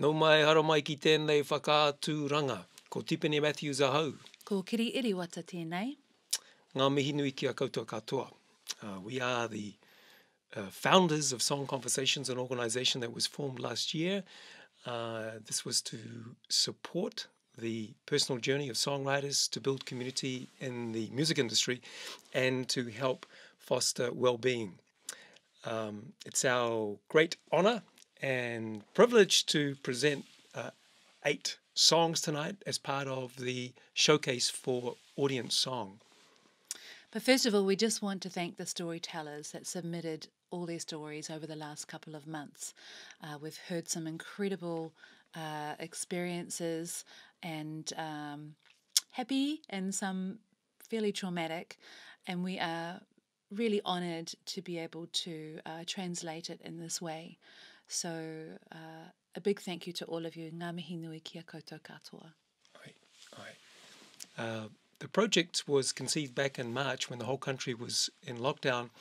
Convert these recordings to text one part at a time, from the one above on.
No mai hara mai ki tēnei whakaatūranga. Ko Tipene Matthews ahau. Ko Kiri Iriwata tēnei. Ngā mihi nui ki a koutou katoa. We are the founders of Song Conversations, an organisation that was formed last year. This was to support the personal journey of songwriters, to build community in the music industry, and to help foster well-being. It's our great honour and privilege to present 8 songs tonight as part of the showcase for audience song. But first of all, we just want to thank the storytellers that submitted all their stories over the last couple of months. We've heard some incredible experiences, and happy and some fairly traumatic, and we are really honoured to be able to translate it in this way. So a big thank you to all of you. Ngā mihi nui ki a koutou katoa. The project was conceived back in March when the whole country was in lockdown,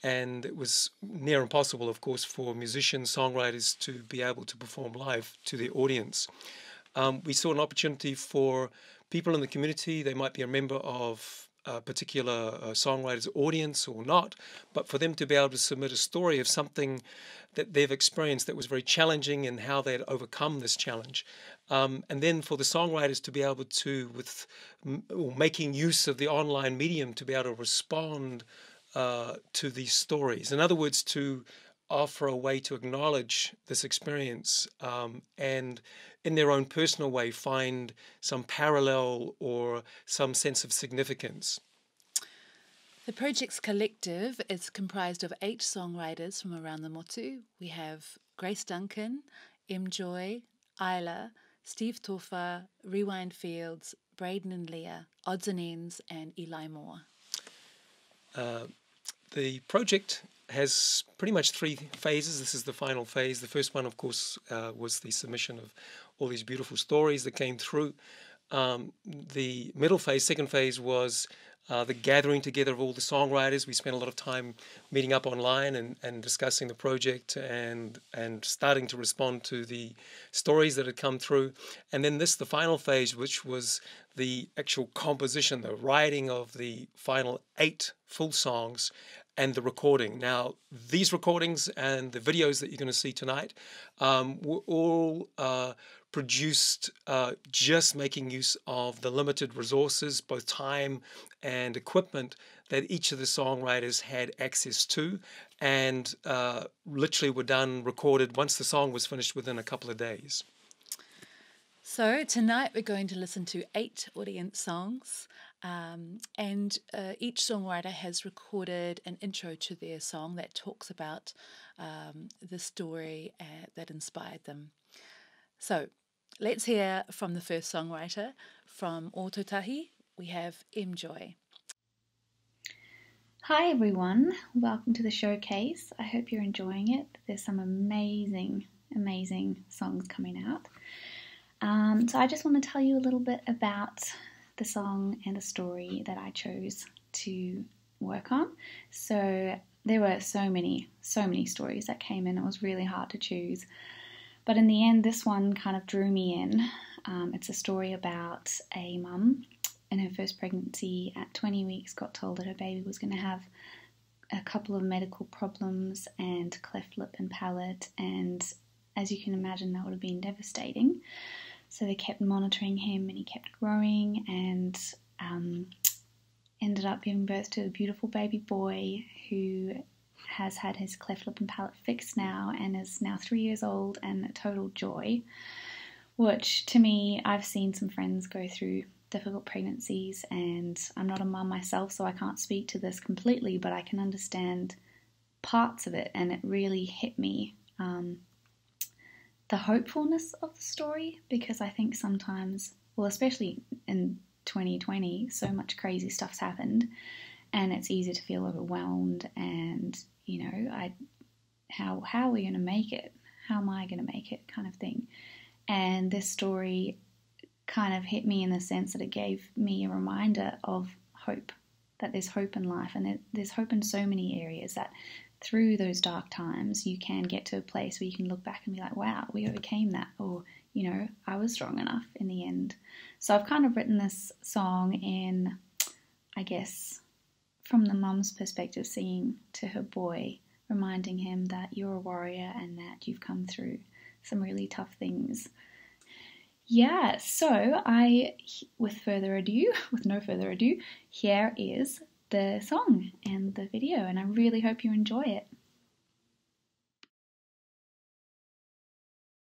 and it was near impossible, of course, for musicians, songwriters to be able to perform live to their audience. We saw an opportunity for people in the community. They might be a member of a particular songwriter's audience or not, but for them to be able to submit a story of something that they've experienced that was very challenging and how they had overcome this challenge. And then for the songwriters to be able to, making use of the online medium, to be able to respond to these stories. In other words, to offer a way to acknowledge this experience and in their own personal way find some parallel or some sense of significance. The project's collective is comprised of 8 songwriters from around the motu. We have Grace Duncan, M. Joy, Isla, Steve Tofa, Rewind Fields, Braden and Leah, Odds and Ends, and Eli Moore. The project has pretty much 3 phases. This is the final phase. The first one, of course, was the submission of all these beautiful stories that came through. The middle phase, second phase, was the gathering together of all the songwriters. We spent a lot of time meeting up online and discussing the project and starting to respond to the stories that had come through. And then the final phase, which was the actual composition, the writing of the final 8 full songs and the recording. Now, these recordings and the videos that you're going to see tonight were all produced just making use of the limited resources, both time and equipment, that each of the songwriters had access to, and literally were recorded once the song was finished within a couple of days. So tonight we're going to listen to 8 audience songs, and each songwriter has recorded an intro to their song that talks about the story that inspired them. So let's hear from the first songwriter. From Ōtautahi, we have M. Joy. Hi everyone, welcome to the showcase. I hope you're enjoying it. There's some amazing songs coming out. So I just want to tell you a little bit about the song and the story that I chose to work on. So there were so many stories that came in. It was really hard to choose. But in the end, this one kind of drew me in. It's a story about a mum in her first pregnancy at 20 weeks got told that her baby was going to have a couple of medical problems and cleft lip and palate, and as you can imagine, that would have been devastating. So they kept monitoring him, and he kept growing, and ended up giving birth to a beautiful baby boy who has had his cleft lip and palate fixed now and is now 3 years old and a total joy, which to me, I've seen some friends go through difficult pregnancies, and I'm not a mum myself, so I can't speak to this completely, but I can understand parts of it, and it really hit me. The hopefulness of the story, because I think sometimes, well, especially in 2020, so much crazy stuff's happened, and it's easy to feel overwhelmed, and how are we going to make it? How am I going to make it, kind of thing. And this story kind of hit me in the sense that it gave me a reminder of hope, that there's hope in life, and there's hope in so many areas, that through those dark times, you can get to a place where you can look back and be like, wow, we overcame that. Or, you know, I was strong enough in the end. So I've kind of written this song in, I guess, from the mum's perspective, singing to her boy, reminding him that you're a warrior and that you've come through some really tough things. Yeah, so with no further ado, here is the song and the video, and I really hope you enjoy it.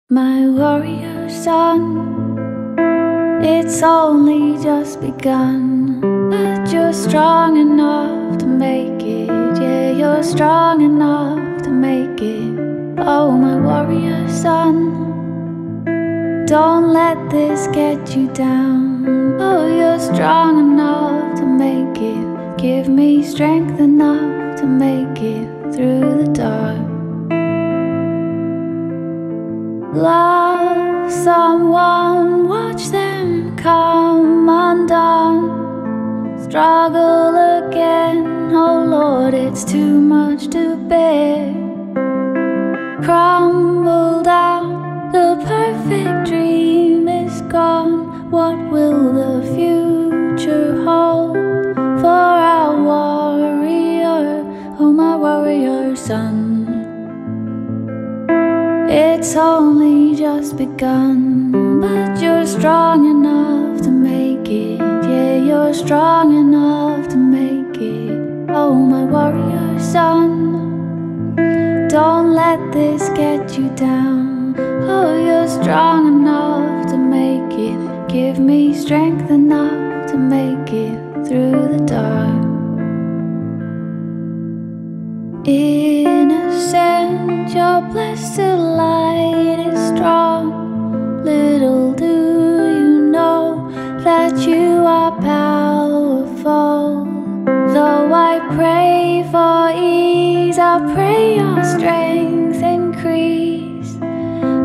My warrior son, it's only just begun, but you're strong enough to make it. Yeah, you're strong enough to make it. Oh, my warrior son, don't let this get you down. Oh, you're strong enough to make it. Give me strength enough to make it through the dark. Love someone, watch them come undone. Struggle again, oh Lord, it's too much to bear. Crumble down, the perfect dream is gone. What will the future hold for our warrior, oh my warrior son? It's only just begun, but you're strong enough to make it. Yeah, you're strong enough to make it. Oh, my warrior son, don't let this get you down. Oh, you're strong enough to make it. Give me strength enough to make it through the dark. Innocent, you're blessed till light is strong. Little do you know that you are powerful. Though I pray for ease, I pray your strength increase.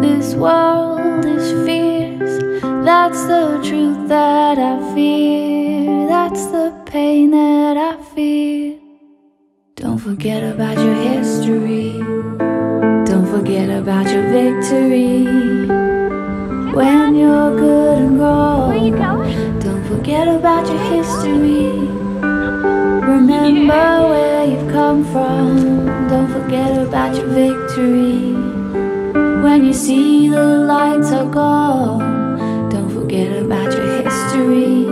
This world is fierce, that's the truth that I fear. That's the pain that I fear. Don't forget about your history. Don't forget about your victory. When you're good and grown, where you going? Don't forget about your history. Remember where you've come from. Don't forget about your victory. When you see the lights are gone, don't forget about your history.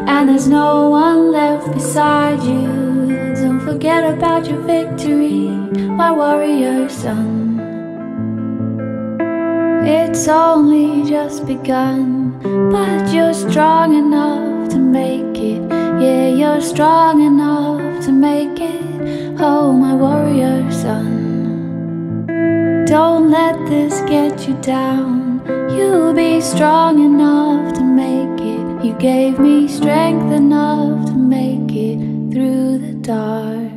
And there's no one left beside you. Don't forget about your victory, my warrior son. It's only just begun, but you're strong enough to make it. Yeah, you're strong enough to make it. Oh, my warrior son, don't let this get you down. You'll be strong enough to make it. You gave me strength enough to make it through the dark.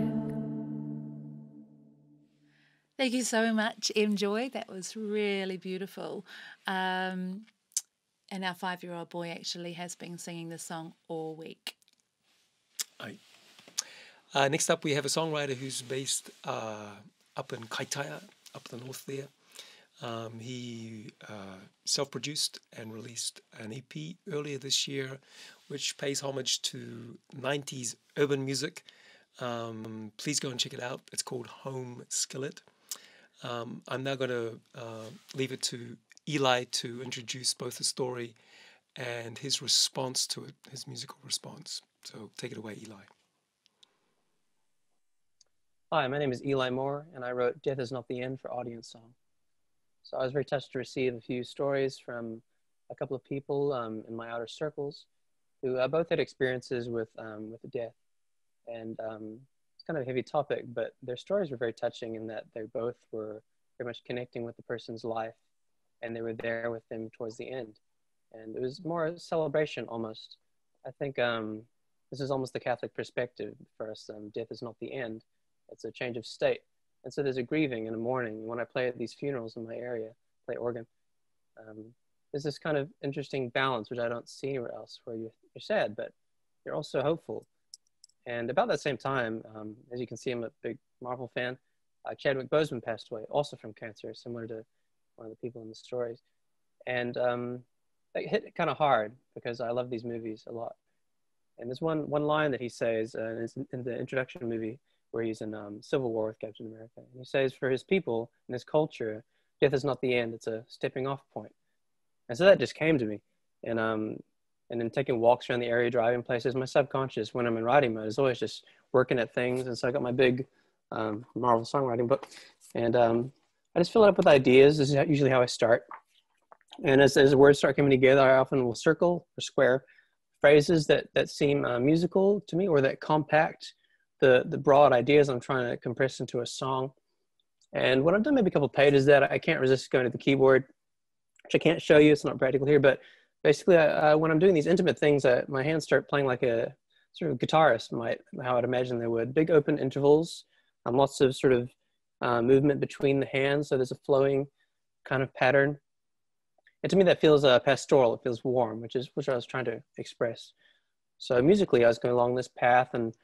Thank you so much, Joy. That was really beautiful. And our 5-year-old boy actually has been singing this song all week. Next up, we have a songwriter who's based up in Kaitaia, up the north there. He self-produced and released an EP earlier this year, which pays homage to 90s urban music. Please go and check it out. It's called Home Skillet. I'm now going to leave it to Eli to introduce both the story and his response to it, his musical response. So take it away, Eli. Hi, my name is Eli Moore, and I wrote Death Is Not the End for Audience Song. So I was very touched to receive a few stories from a couple of people in my outer circles who both had experiences with death. And it's kind of a heavy topic, but their stories were very touching in that they both were very much connecting with the person's life, and they were there with them towards the end. And it was more a celebration almost. I think this is almost the Catholic perspective for us. Death is not the end. It's a change of state. And so there's a grieving and a mourning. When I play at these funerals in my area, play organ, there's this kind of interesting balance, which I don't see anywhere else, where you're sad, but you're also hopeful. And about that same time, as you can see, I'm a big Marvel fan. Chadwick Boseman passed away, also from cancer, similar to one of the people in the stories. And that hit kind of hard because I love these movies a lot. And there's one line that he says in the introduction movie where he's in Civil War with Captain America. And he says, for his people and his culture, death is not the end, it's a stepping off point. And so that just came to me. And then taking walks around the area, driving places, my subconscious, when I'm in writing mode, is always just working at things. And so I got my big Marvel songwriting book. And I just fill it up with ideas. This is usually how I start. And as the words start coming together, I often will circle or square phrases that seem musical to me, or that compact the broad ideas I'm trying to compress into a song. And when I've done maybe a couple of pages that, I can't resist going to the keyboard, which I can't show you, it's not practical here, but basically when I'm doing these intimate things, my hands start playing like a sort of guitarist might, how I'd imagine they would. Big open intervals, lots of sort of movement between the hands, so there's a flowing kind of pattern. And to me that feels pastoral, it feels warm, which I was trying to express. So musically I was going along this path, and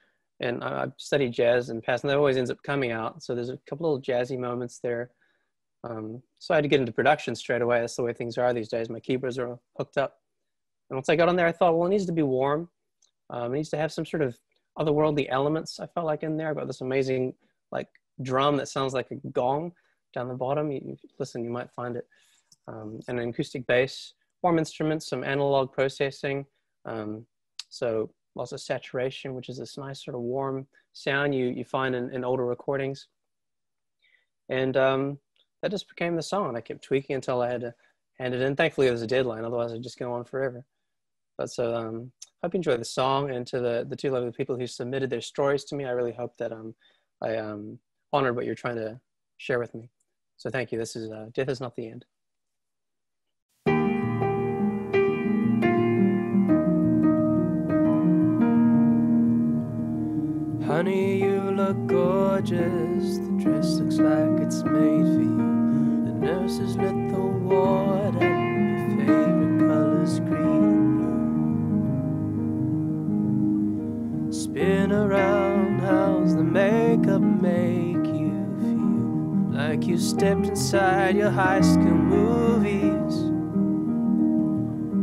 I've studied jazz in the past, and that always ends up coming out. So there's a couple of jazzy moments there. So I had to get into production straight away. That's the way things are these days. My keyboards are hooked up. And once I got on there, I thought, well, it needs to be warm. It needs to have some sort of otherworldly elements, I felt like, in there. I've got this amazing like drum that sounds like a gong down the bottom. You listen, you might find it. And an acoustic bass, warm instruments, some analog processing. So lots of saturation, which is this nice sort of warm sound you find in older recordings. And that just became the song. I kept tweaking until I had to hand it in. Thankfully, there was a deadline. Otherwise, I'd just go on forever. But so I hope you enjoy the song, and to the two lovely people who submitted their stories to me. I really hope that I honored what you're trying to share with me. So thank you. This is Death Is Not the End. Honey, you look gorgeous. The dress looks like it's made for you. The nurses lit the ward up. Your favorite color's green and blue. Spin around, how's the makeup make you feel? Like you stepped inside your high school movies.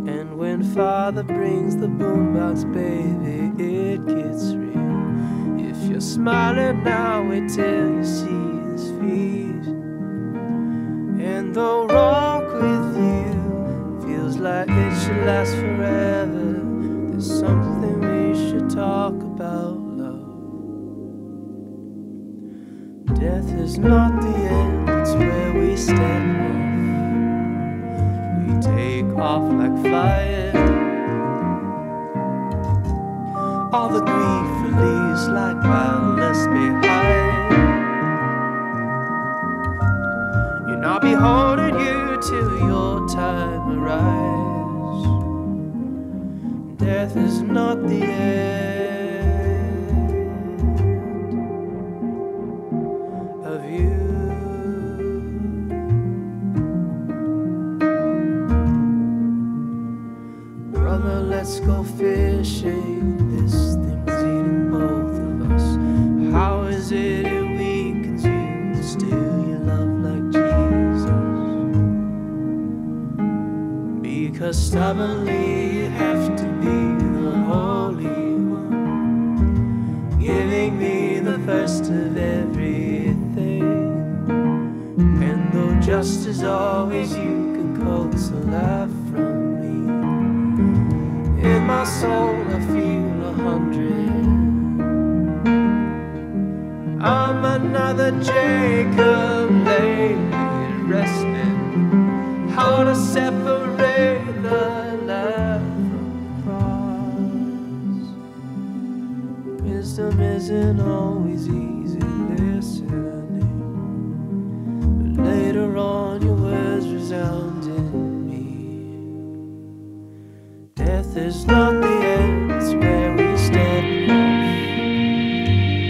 And when father brings the boombox, baby, it gets real. If you're smiling now, wait till you see his feet. And the walk with you feels like it should last forever. There's something we should talk about, love. Death is not the end, it's where we step off. We take off like flying. All the grief released like wildness behind. And I'll be holding you till your time arrives. Death is not the end of you. Brother, let's go fishing. This thing's eating both of us. How is it weakens you? Still you love like Jesus. Because stubbornly you have to be the Holy One, giving me the first of everything. And though just as always you can coax a laugh from me, in my soul I feel 100. I'm another Jacob laying resting. How to separate the lamb from the cross. Wisdom isn't always easy listening, but later on your words resound in me. Death is not the end, it's where we step off.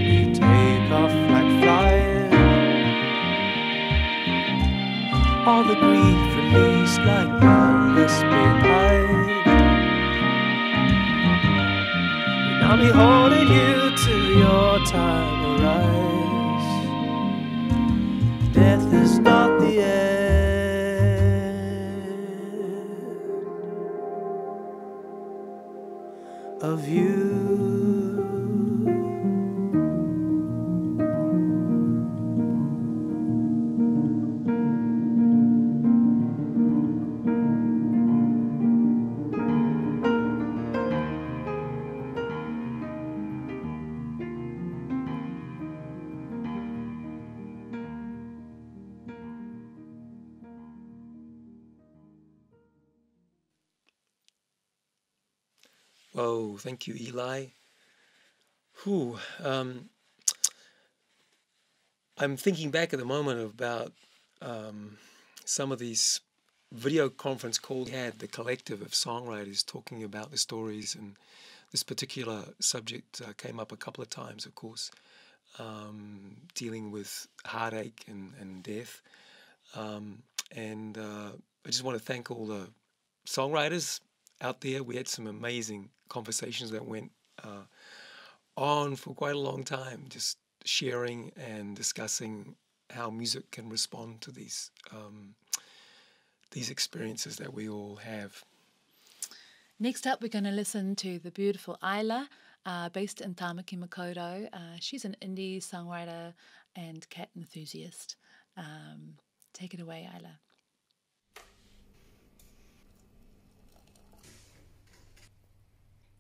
We take off like flying. All the grief released like boundless behind. And I'll be holding you till your time arrives. death is not the end of you. Whoa, thank you, Eli. Whew, I'm thinking back at the moment about some of these video conference calls we had, the collective of songwriters talking about the stories, and this particular subject came up a couple of times, of course, dealing with heartache and death. I just want to thank all the songwriters out there. We had some amazing conversations that went on for quite a long time, just sharing and discussing how music can respond to these experiences that we all have. Next up, we're going to listen to the beautiful Isla, based in Tamaki Makaurau. She's an indie songwriter and cat enthusiast. Take it away, Isla.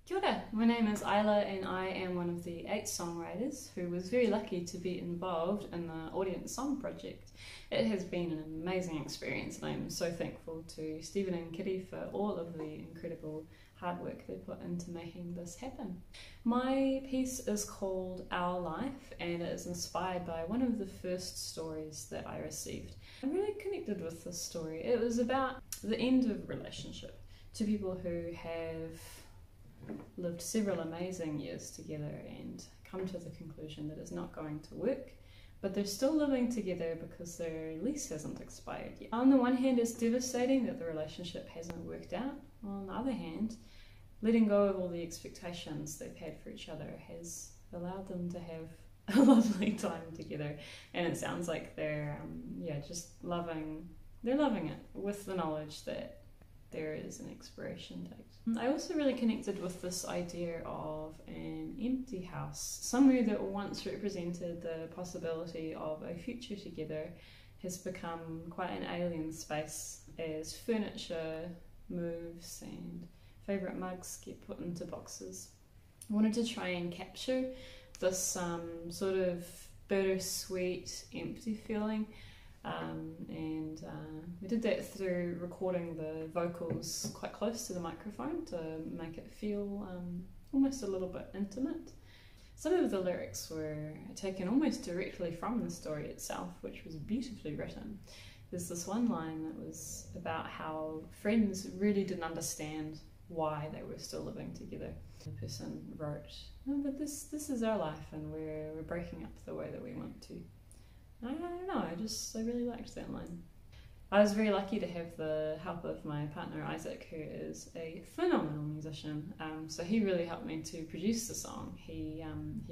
Kia ora, my name is Isla and I am one of the 8 songwriters who was very lucky to be involved in the Audience Song project. It has been an amazing experience and I'm so thankful to Stephen and Kitty for all of the incredible hard work they put into making this happen. My piece is called Our Life and it is inspired by one of the first stories that I received. I really connected with this story. It was about the end of a relationship, two people who have lived several amazing years together and come to the conclusion that it's not going to work, but they're still living together because their lease hasn't expired yet. On the one hand, it's devastating that the relationship hasn't worked out. On the other hand, letting go of all the expectations they've had for each other has allowed them to have a lovely time together, and it sounds like they're just loving it with the knowledge that there is an expiration date. I also really connected with this idea of an empty house. Somewhere that once represented the possibility of a future together has become quite an alien space as furniture moves and favourite mugs get put into boxes. I wanted to try and capture this sort of bittersweet, empty feeling. We did that through recording the vocals quite close to the microphone to make it feel almost a little bit intimate. Some of the lyrics were taken almost directly from the story itself, which was beautifully written. There's this one line that was about how friends really didn't understand why they were still living together. The person wrote, "No, but this is our life and we're breaking up the way that we want to." I don't know, I really liked that line. I was very lucky to have the help of my partner Isaac, who is a phenomenal musician. So he really helped me to produce the song. He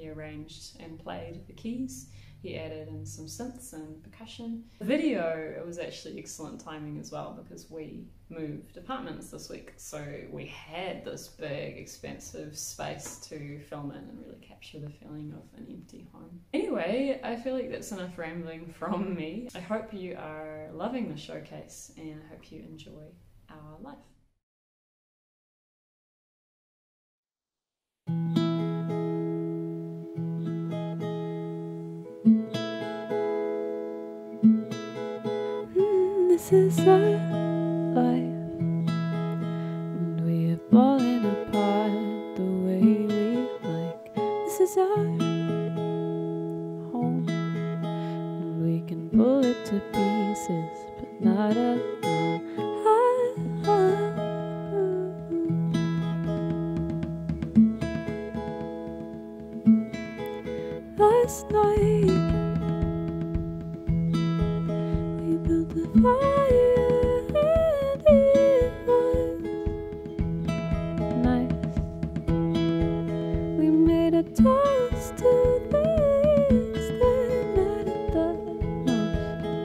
arranged and played the keys. He added in some synths and percussion. The video, it was actually excellent timing as well because we moved apartments this week, so we had this big expansive space to film in and really capture the feeling of an empty home. Anyway, I feel like that's enough rambling from me. I hope you are loving the showcase and I hope you enjoy Our Life. This is our life, and we are falling apart the way we like. This is our home, and we can pull it to pieces, but not alone. Last night we built a fire and it was nice. We made a toast to things that mattered the most.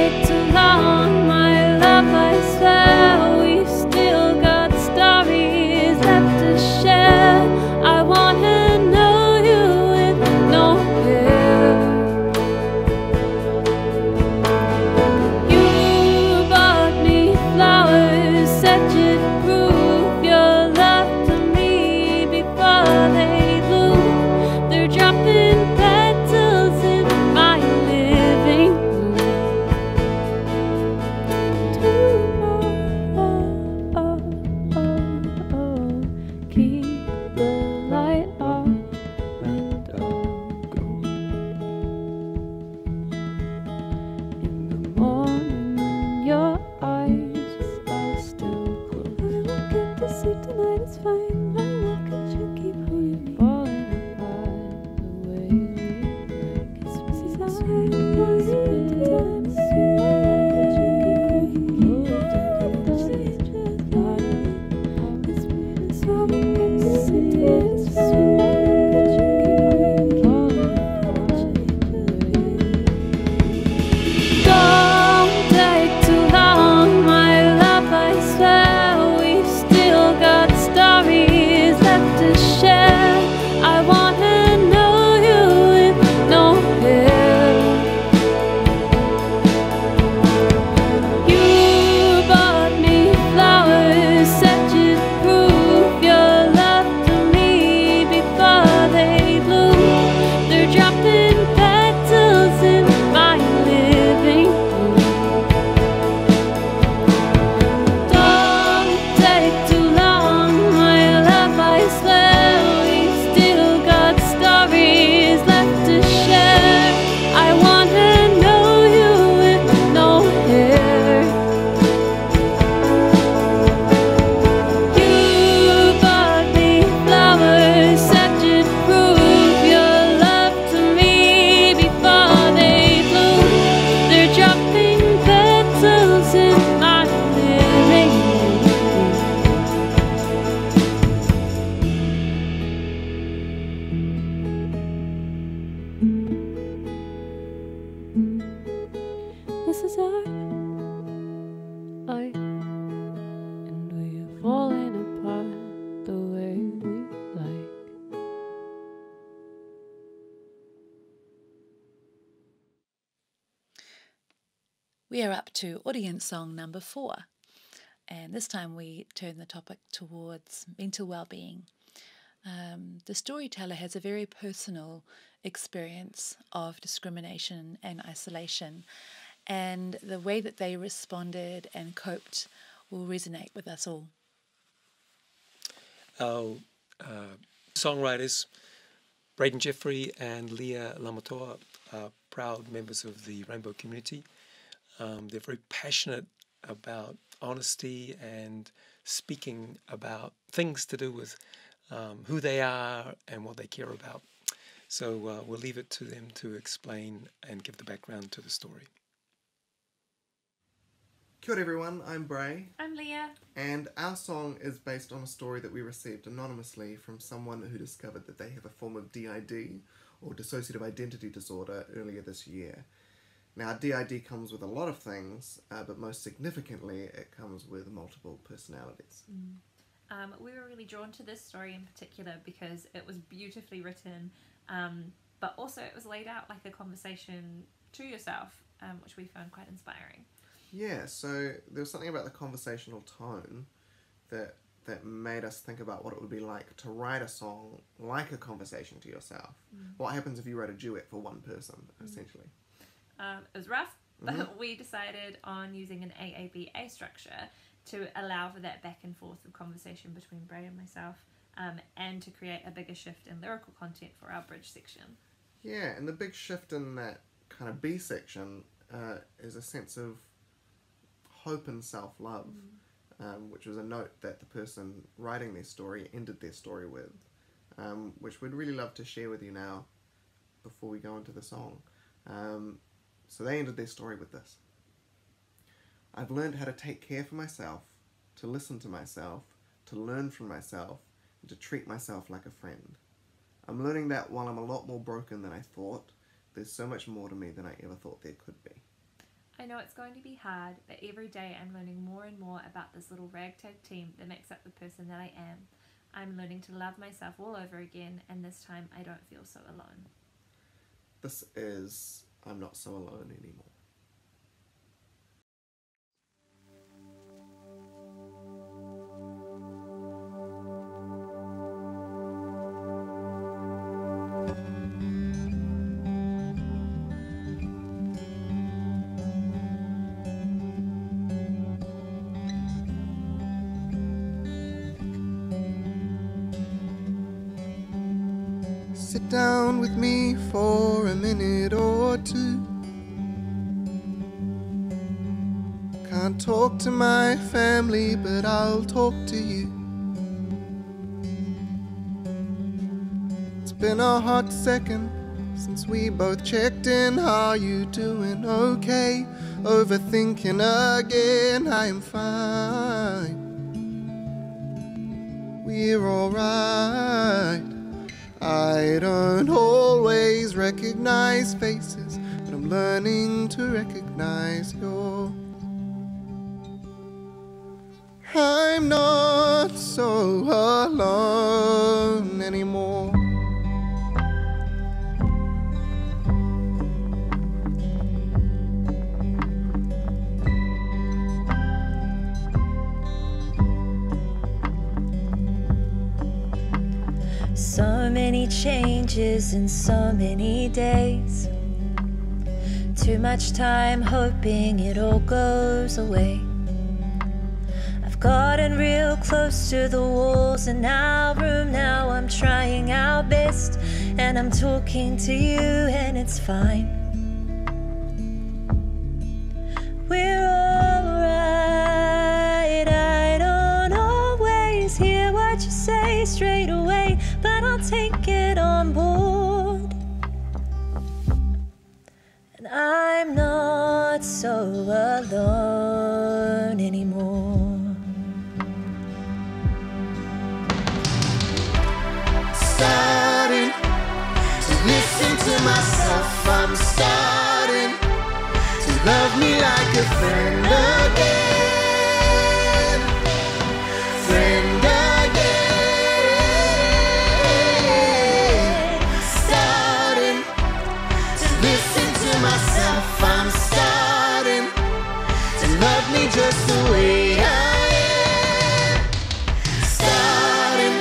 take too long, my love, I swear. We've still got stories left to share. I wanna know you with no fear. You bought me flowers, said you'd prove your love to me before they bloom. They're dropping petals in my living room. Keep the light on and I'll go. In the morning when your eyes are still closed, I won't get to sleep tonight, it's fine. My love, could you keep holding me? Falling apart the way we like. This is how I was with time. Could you keep holding me? It's been so long, it's sleep tonight, it's fine. Could you keep holding me? Don't take too long, my love, I swear. We've still got stories left to share. I wanna know you with no fear. You bought me flowers, said you'd prove your love to me before they bloom. They're dropping petals in my living room. Don't take too long, my love, I swear. We've still got stories left to share. I wanna know you with no fear. You bought me flowers, said you'd prove your love to me before they bloom. They're dropping petals in my living room. This is our life, and we are falling apart the way we like. We are up to audience song number 4, and this time we turn the topic towards mental well-being. The storyteller has a very personal experience of discrimination and isolation, and the way that they responded and coped will resonate with us all. Our songwriters, Braden Jeffrey and Leah Lamatoa, are proud members of the Rainbow community. They're very passionate about honesty and speaking about things to do with who they are and what they care about. So we'll leave it to them to explain and give the background to the story. Kia ora everyone, I'm Bray, I'm Leah. and our song is based on a story that we received anonymously from someone who discovered that they have a form of DID, or dissociative identity disorder, earlier this year. Now, DID comes with a lot of things, but most significantly, it comes with multiple personalities. We were really drawn to this story in particular because it was beautifully written, but also it was laid out like a conversation to yourself, which we found quite inspiring. Yeah, so there was something about the conversational tone that made us think about what it would be like to write a song like a conversation to yourself. What happens if you wrote a duet for one person, essentially? It was rough, but we decided on using an AABA structure to allow for that back and forth of conversation between Bray and myself, and to create a bigger shift in lyrical content for our bridge section. Yeah, and the big shift in that kind of B section is a sense of hope and self-love, which was a note that the person writing their story ended their story with, which we'd really love to share with you now before we go into the song. So they ended their story with this. I've learned how to take care for myself, to listen to myself, to learn from myself, and to treat myself like a friend. I'm learning that while I'm a lot more broken than I thought, there's so much more to me than I ever thought there could be. I I know it's going to be hard, but every day I'm learning more and more about this little ragtag team that makes up the person that I am. I'm learning to love myself all over again, and this time I don't feel so alone. This is I'm Not So Alone Anymore. Sit down with me for a minute or two. Can't talk to my family, but I'll talk to you. It's been a hot second since we both checked in. How you doing? Okay. Overthinking again. I am fine. We're alright. I don't always recognize faces, but I'm learning to recognize yours. I'm not so alone anymore. So many changes in so many days. Too much time hoping it all goes away. I've gotten real close to the walls in our room now. I'm trying our best and I'm talking to you and it's fine. We're alright. I don't always hear what you say straight away, but I'll take it on board. And I'm not so alone anymore. Starting to listen to myself. I'm starting to love me like a friend again. Friend again. Starting to listen to myself. I'm starting to love me just the way I am. Starting.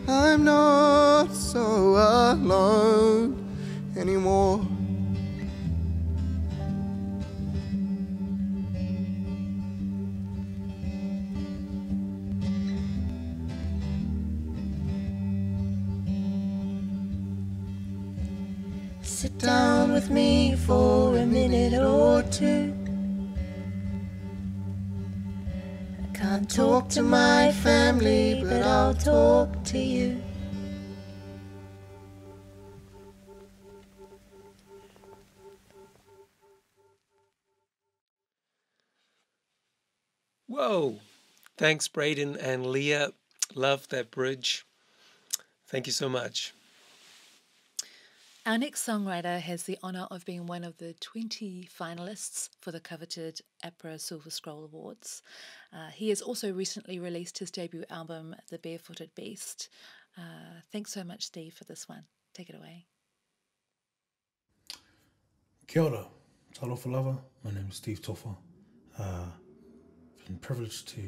I'm not so alone anymore. Sit down with me for a minute or two. I can't talk to my family, but I'll talk to you. Whoa. Thanks, Braden and Leah. Love that bridge. Thank you so much. Our next songwriter has the honour of being one of the 20 finalists for the coveted APRA Silver Scroll Awards. He has also recently released his debut album, The Barefooted Beast. Thanks so much, Steve, for this one. Take it away. Kia ora, talofa lava. My name is Steve Tofa. I've been privileged to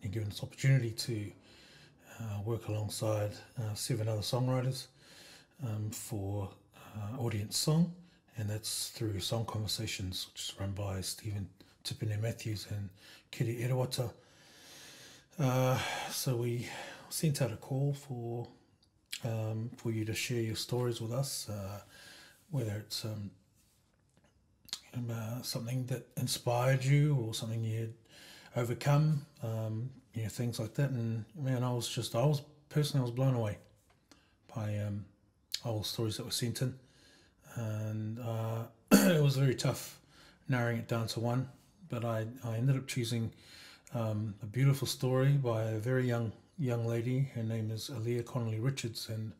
be given this opportunity to work alongside 7 other songwriters for audience song, and that's through Song Conversations, which is run by Stephen Tipene Matthews and Kiri Erawata. So we sent out a call for you to share your stories with us, whether it's something that inspired you or something you had overcome, things like that. And man, I was blown away by old stories that were sent in, and it was very tough narrowing it down to one, but I ended up choosing a beautiful story by a very young lady. Her name is Aotearoa Richards, and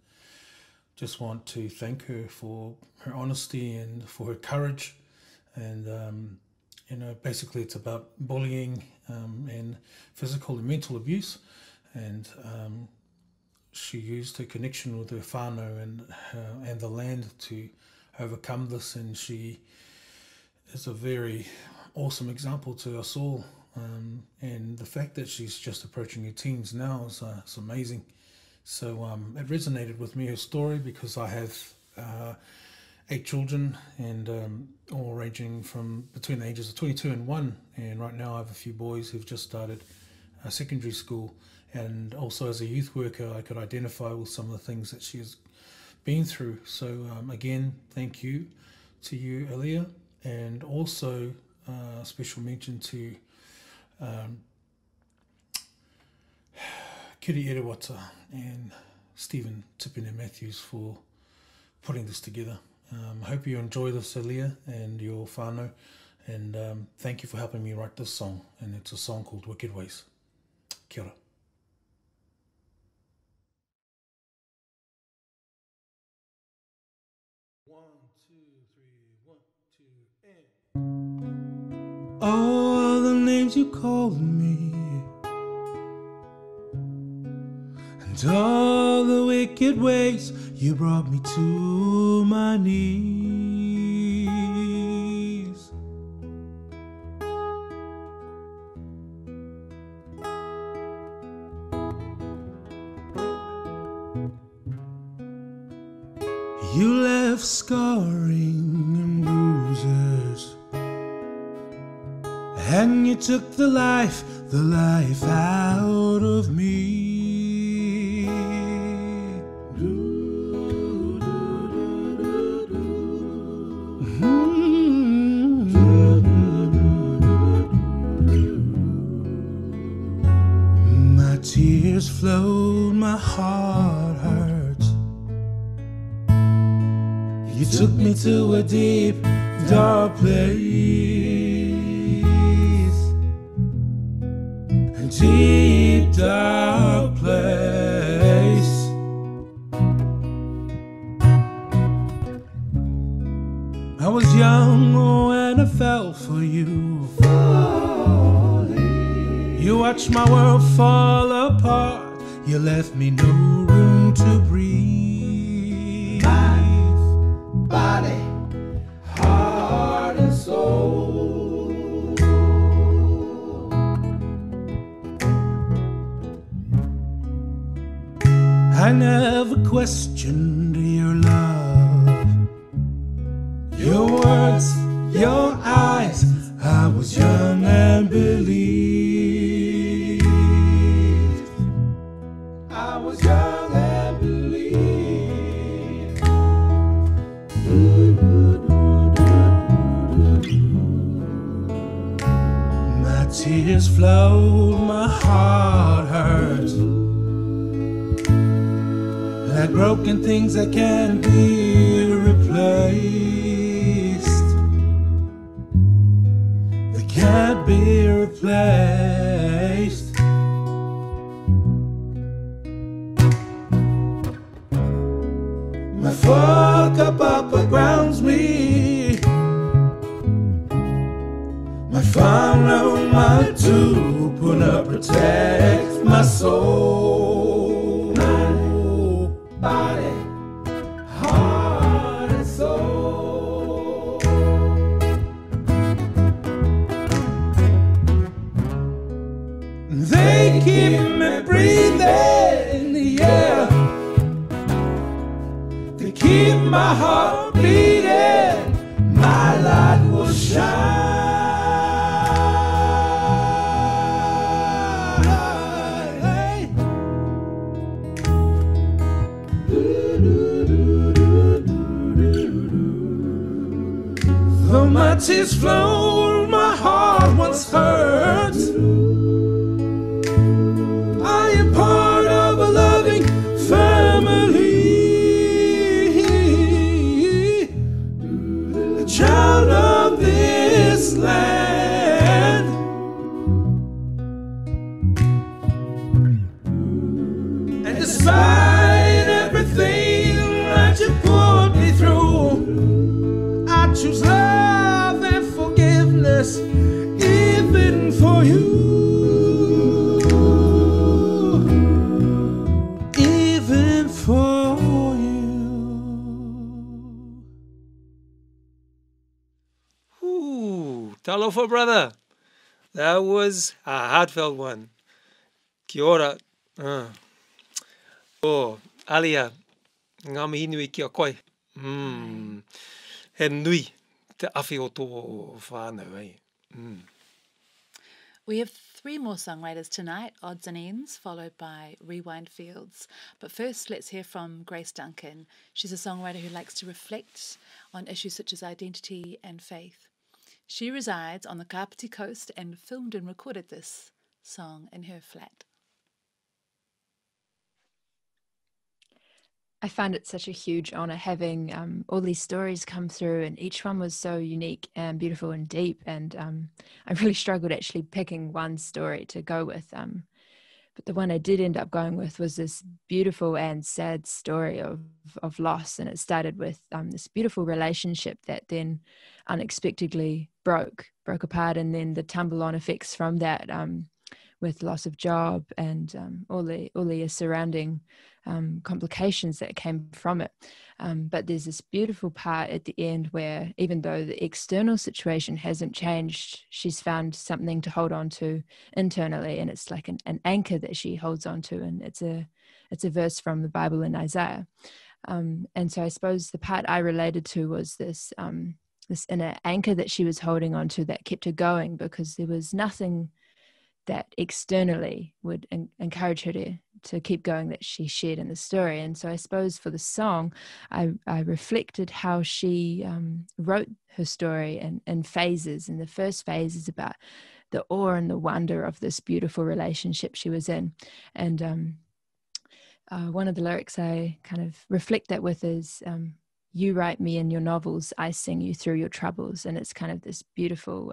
just want to thank her for her honesty and for her courage. And basically it's about bullying and physical and mental abuse, and she used her connection with her whānau and the land to overcome this, and she is a very awesome example to us all. And the fact that she's just approaching her teens now is amazing. So it resonated with me, her story, because I have 8 children, and all ranging from between the ages of 22 and 1. And right now I have a few boys who've just started secondary school. And also as a youth worker, I could identify with some of the things that she has been through. So again, thank you to you, Alia, and also special mention to Kiri Erewata and Stephen Tipene Matthews for putting this together. I hope you enjoy this, Alia, and your whānau, and thank you for helping me write this song, and it's a song called Wicked Ways. Kia ora. All the names you called me, and all the wicked ways you brought me to my knees. You left scarring and bruises, and you took the life out of me. My tears flowed, my heart hurts. You took me to a deep, dark place, a deep, dark place. I was young when I fell for you. You watched my world fall apart. You left me no room to breathe. Mind, body, heart and soul. I never questioned your love, your words, your eyes. I was young and believed. I was young and believed. My tears flowed, my heart hurts, like broken things that can't be replaced. They can't be replaced. My fuck up grounds me. My follow my tupuna protects my soul. Mind, body, heart and soul. They keep me breathing in the air. They keep my heart beating. My light will shine. Though my tears flowed, my heart once hurt. I am part of a loving family. Talofa, brother. That was a heartfelt one. Kia ora. Oh, Alia. Ngā mihi nui ki a koe. He nui te awhi o tō whānau, eh? We have 3 more songwriters tonight, Odds and Ends, followed by Rewind Fields. But first, let's hear from Grace Duncan. She's a songwriter who likes to reflect on issues such as identity and faith. She resides on the Kapiti coast and filmed and recorded this song in her flat. I find it such a huge honour having all these stories come through, and each one was so unique and beautiful and deep, and I really struggled actually picking one story to go with, but the one I did end up going with was this beautiful and sad story of loss, and it started with this beautiful relationship that then unexpectedly broke apart, and then the tumble-on effects from that, with loss of job and all the surrounding complications that came from it. But there's this beautiful part at the end where, even though the external situation hasn't changed, she's found something to hold on to internally, and it's like an anchor that she holds on to, and it's a verse from the Bible in Isaiah. And so I suppose the part I related to was this inner anchor that she was holding on to that kept her going, because there was nothing that externally would encourage her to keep going that she shared in the story. And so I suppose for the song, I reflected how she wrote her story in phases. And the first phase is about the awe and the wonder of this beautiful relationship she was in. And one of the lyrics I kind of reflect that with is, you write me in your novels, I sing you through your troubles. And it's kind of this beautiful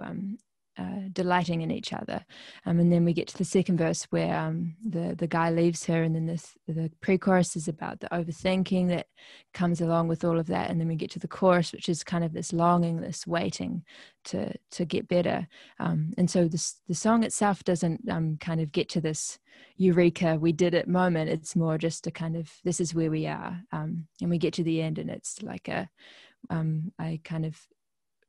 delighting in each other, and then we get to the second verse where the guy leaves her, and then the pre-chorus is about the overthinking that comes along with all of that, and then we get to the chorus, which is kind of this longing, this waiting to get better, and so the song itself doesn't kind of get to this eureka, we did it moment. It's more just a kind of, this is where we are, and we get to the end, and it's like I kind of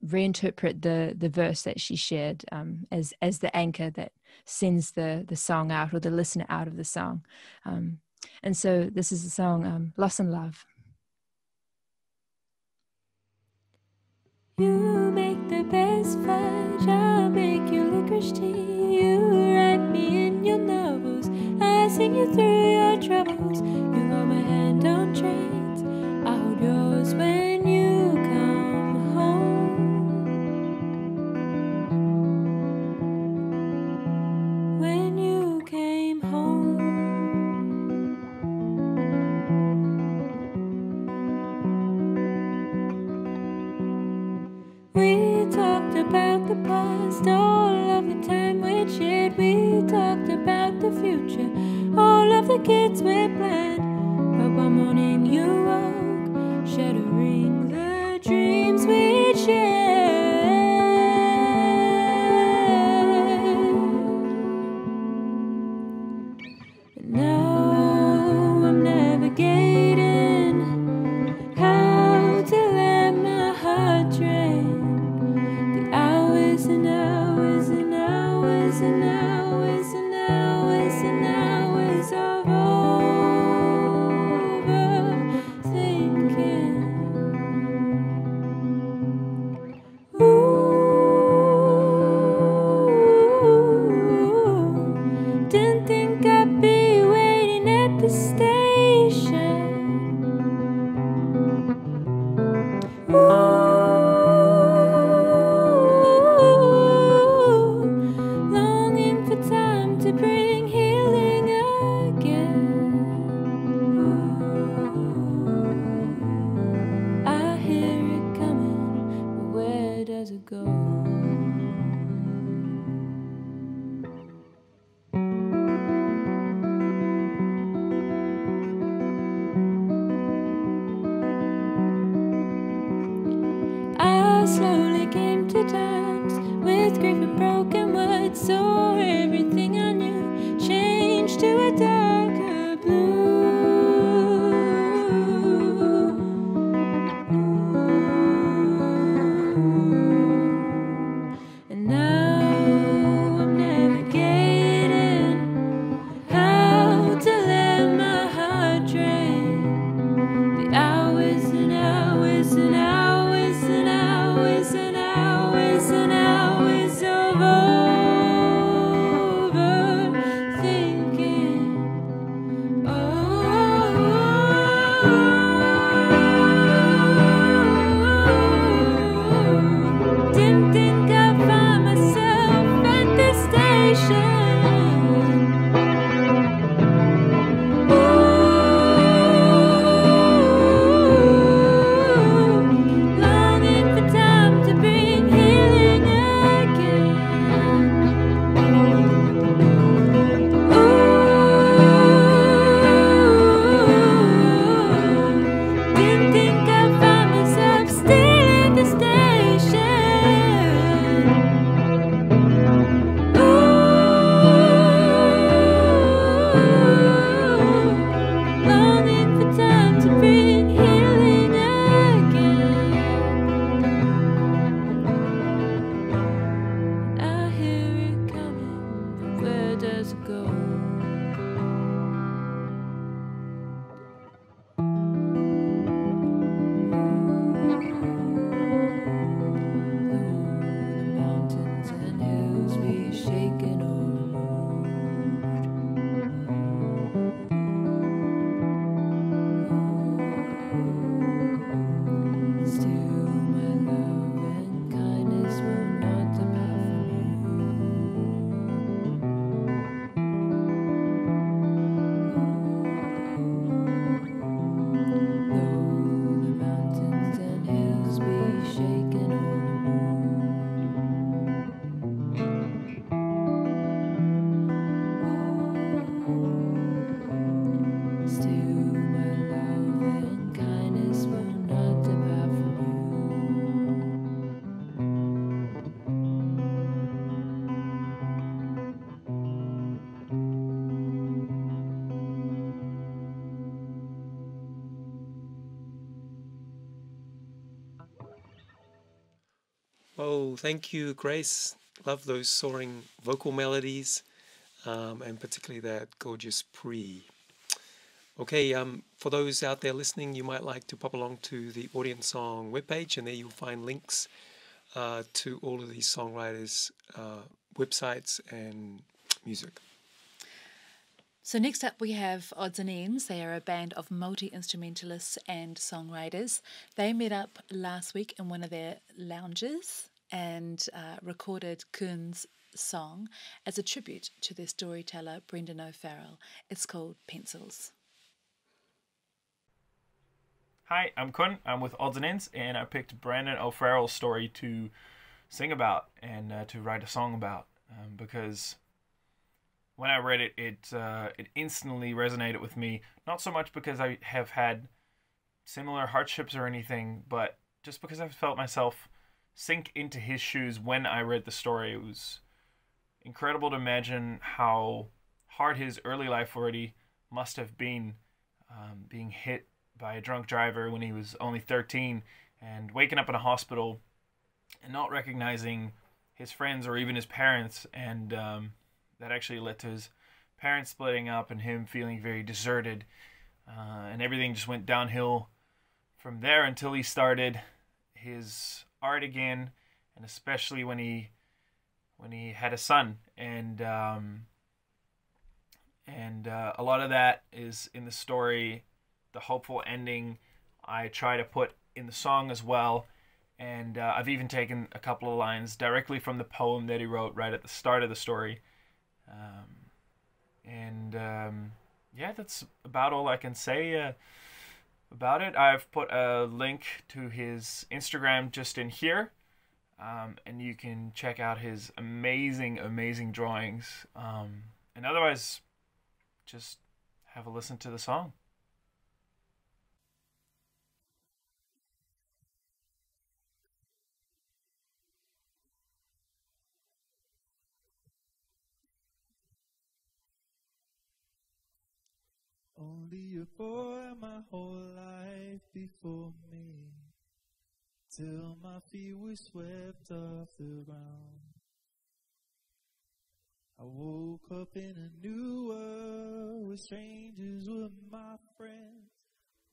reinterpret the verse that she shared as the anchor that sends the song out, or the listener out of the song. And so this is the song Loss and Love. You make the best fudge, I'll make you licorice tea. You write me in your novels, I sing you through your troubles. You hold my hand on trains, I hold yours when you come home. When you came home, we talked about the past, all of the time we shared. We talked about the future, all of the kids we planned. But one morning you woke, shattering the dreams we shared. Now I'm navigating how to let my heart drain. The hours and hours and hours and hours and hours and hours of overthinking. Ooh, didn't think I'd be waiting at the station. Ooh, longing for time to bring healing again. Ooh, I hear it coming, but where does it go? I slowly came to terms with grief and broken words, so everything I knew changed to a darker blue. And Oh, thank you, Grace. Love those soaring vocal melodies, and particularly that gorgeous pre. Okay, for those out there listening, you might like to pop along to the Audience Song webpage, and there you'll find links to all of these songwriters' websites and music. So next up we have Odds and Ends. They are a band of multi-instrumentalists and songwriters. They met up last week in one of their lounges and recorded Kuhn's song as a tribute to their storyteller Brendan O'Farrell. It's called Pencils. Hi, I'm Kun. I'm with Odds and Ends, and I picked Brendan O'Farrell's story to sing about and to write a song about because when I read it, it instantly resonated with me. Not so much because I have had similar hardships or anything, but just because I felt myself sink into his shoes when I read the story. It was incredible to imagine how hard his early life already must have been, being hit by a drunk driver when he was only 13 and waking up in a hospital and not recognizing his friends or even his parents, and that actually led to his parents splitting up and him feeling very deserted, and everything just went downhill from there until he started his art again, and especially when he had a son, and a lot of that is in the story. The hopeful ending I try to put in the song as well, and I've even taken a couple of lines directly from the poem that he wrote right at the start of the story. Yeah, that's about all I can say about it. I've put a link to his Instagram just in here, and you can check out his amazing drawings, and otherwise just have a listen to the song. Only a boy my whole life before me, till my feet were swept off the ground. I woke up in a new world where strangers were my friends.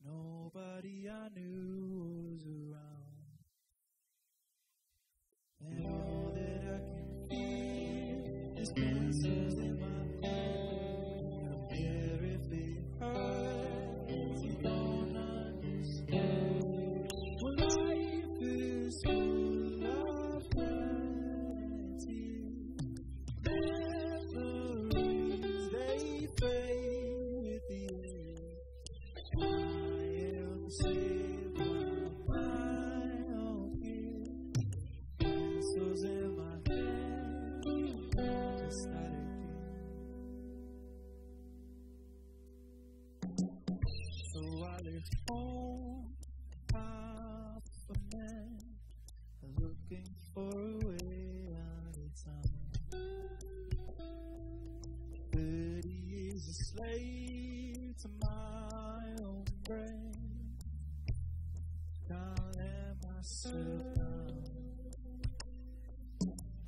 Nobody I knew was around. And all that I can feel is pencils in my hand. I'm here if it hurts, you don't understand. Well, life is full of plenty. Memories, they fade with the air. I am saved by my own fear. Pencils in my hand, just start again. So I left home, half a man, looking for a way out of town. 30 years a slave to my own brain. Can't let myself down.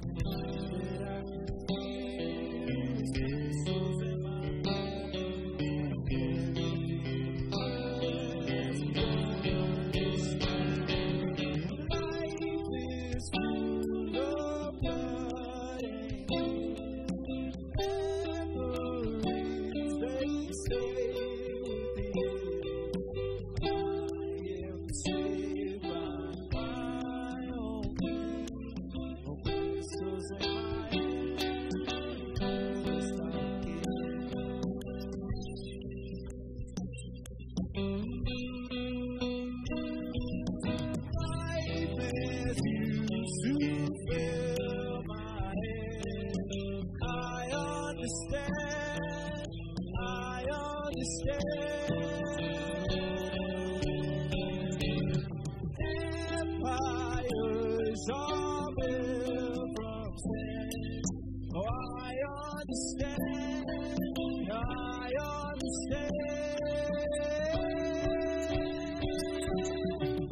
That I can feel is pencils in my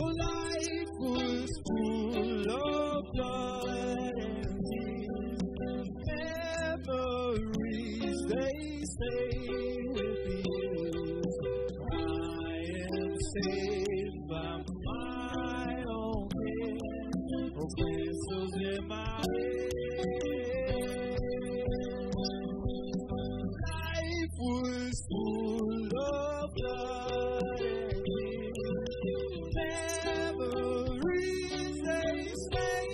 life was full of love. stay with you. I am saved by my own hand. Oh, pencils in my life was full of blood and memories, they stay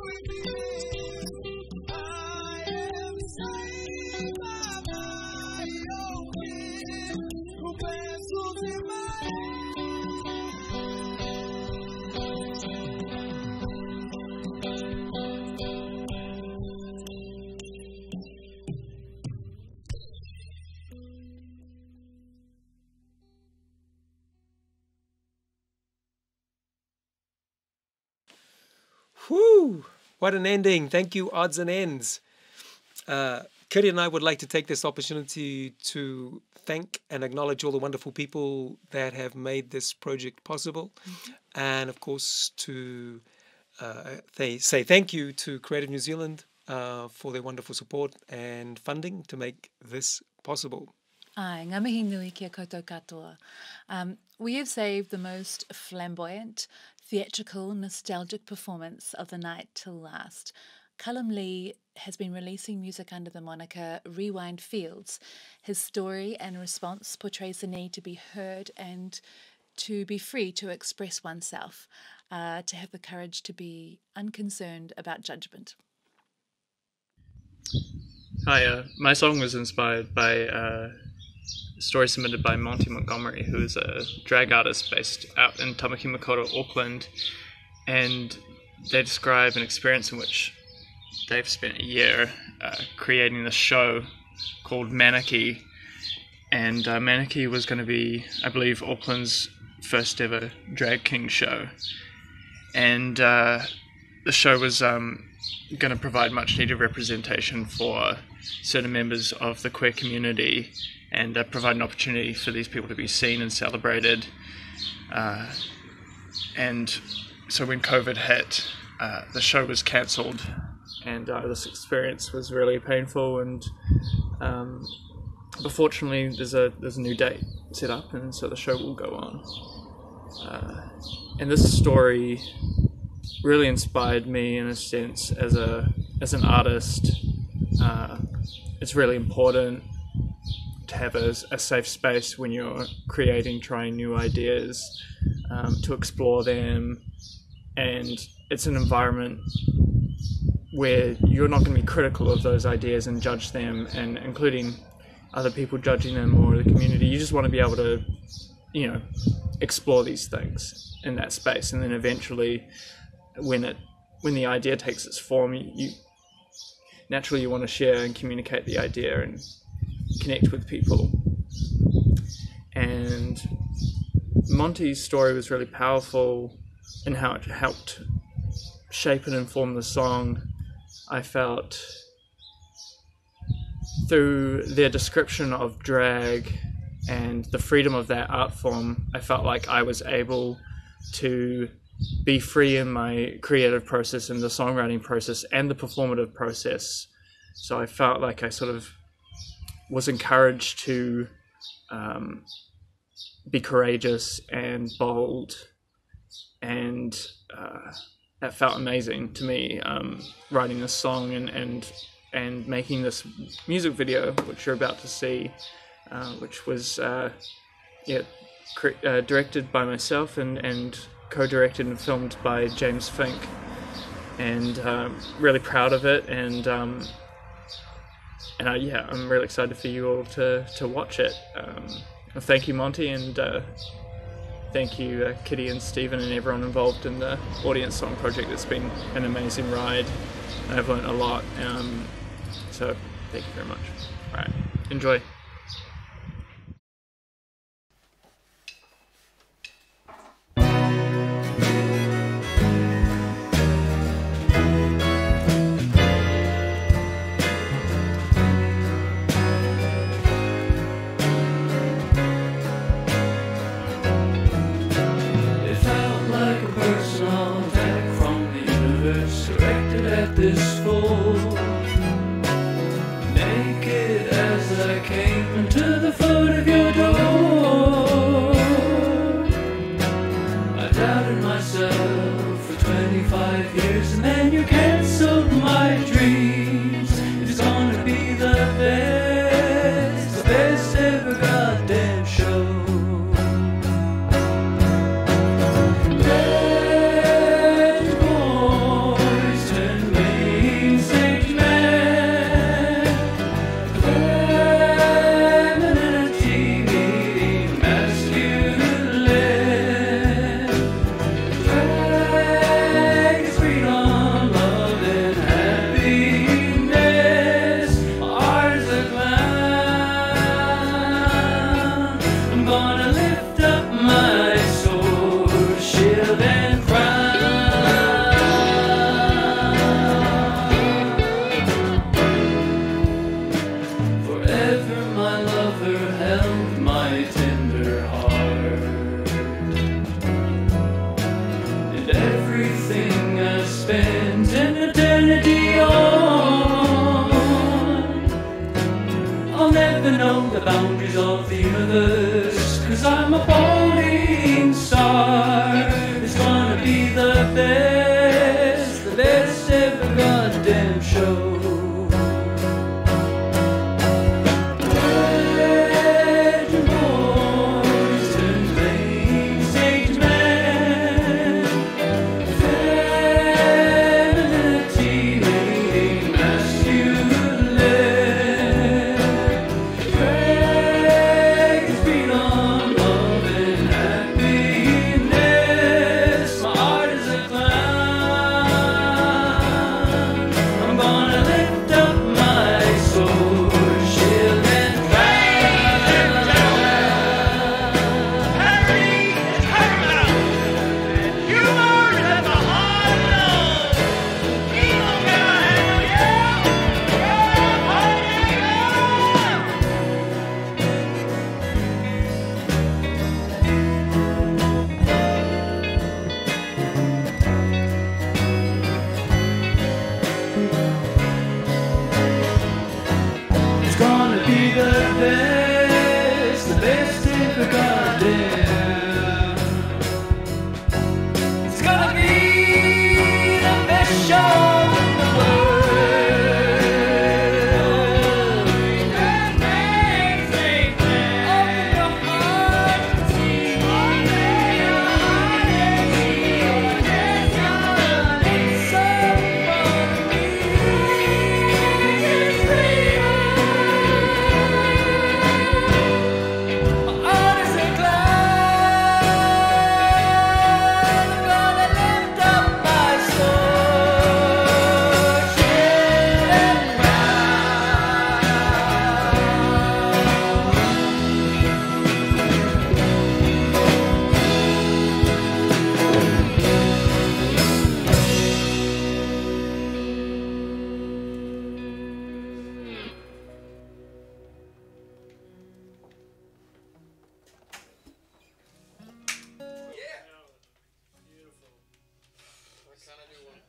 with me. I am saved by my own hand. Oh, pencils in my Whew! What an ending. Thank you, Odds and Ends. Kitty and I would like to take this opportunity to thank and acknowledge all the wonderful people that have made this project possible. And of course, to say thank you to Creative New Zealand for their wonderful support and funding to make this possible. Ai, ngā mihi nui kia koutou katoa. We have saved the most flamboyant, theatrical, nostalgic performance of the night till last. Callum Lee has been releasing music under the moniker Rewind Fields. His story and response portrays the need to be heard and to be free to express oneself, to have the courage to be unconcerned about judgment. Hi, my song was inspired by a story submitted by Monty Montgomery, who is a drag artist based out in Tamaki Makaurau, Auckland, and they describe an experience in which they've spent a year creating this show called Manaki, and Manaki was going to be, I believe, Auckland's first ever drag king show, and the show was going to provide much needed representation for certain members of the queer community and provide an opportunity for these people to be seen and celebrated. And so when COVID hit, the show was cancelled, and this experience was really painful, and but fortunately there's a new date set up, and so the show will go on. And this story really inspired me in a sense as an artist. It's really important to have a safe space when you're trying new ideas, to explore them, and it's an environment where you're not going to be critical of those ideas and judge them, and including other people judging them or the community. You just want to be able to, explore these things in that space, and then eventually, when the idea takes its form, you naturally want to share and communicate the idea and connect with people. And Monty's story was really powerful in how it helped shape and inform the song. I felt through their description of drag and the freedom of that art form, I felt like I was able to be free in my creative process and the songwriting process and the performative process. So I felt like I sort of was encouraged to be courageous and bold, and that felt amazing to me, writing this song and making this music video, which you're about to see, which was directed by myself and co-directed and filmed by James Fink, and really proud of it, and I'm really excited for you all to watch it. Thank you, Monty, and thank you, Kitty and Stephen and everyone involved in the audience song project. It's been an amazing ride, and I've learned a lot, so thank you very much. All right, enjoy. This fall, naked as I came. doubted myself for 25 years, and then you canceled my dreams. It's gonna be the best ever goddamn show. Dead boys turn main stage men. Femininity meeting masculine. Drag is freedom, love, and happiness. Art is a clown. I'm gonna lift up my sword, shield, and crown. Forever my lover held my tender heart, and everything I spent an eternity on. I'll never know the boundaries of the universe, 'cause I'm a falling star. It's gonna be the best ever goddamn show. Legend boys turn main stage men. Femininity mating masculine. Drag is freedom, love, and happiness. My art is a clown. I'm gonna lift up my sword, shield, and it's gonna be the best ever goddamn. It's gonna be the best show in the world. Amazing man. Open your heart and see what they are. It's so fun to be. It's freedom. My art is a cloud. I'm gonna lift up my sword, shield, and Beautiful. I kind of do want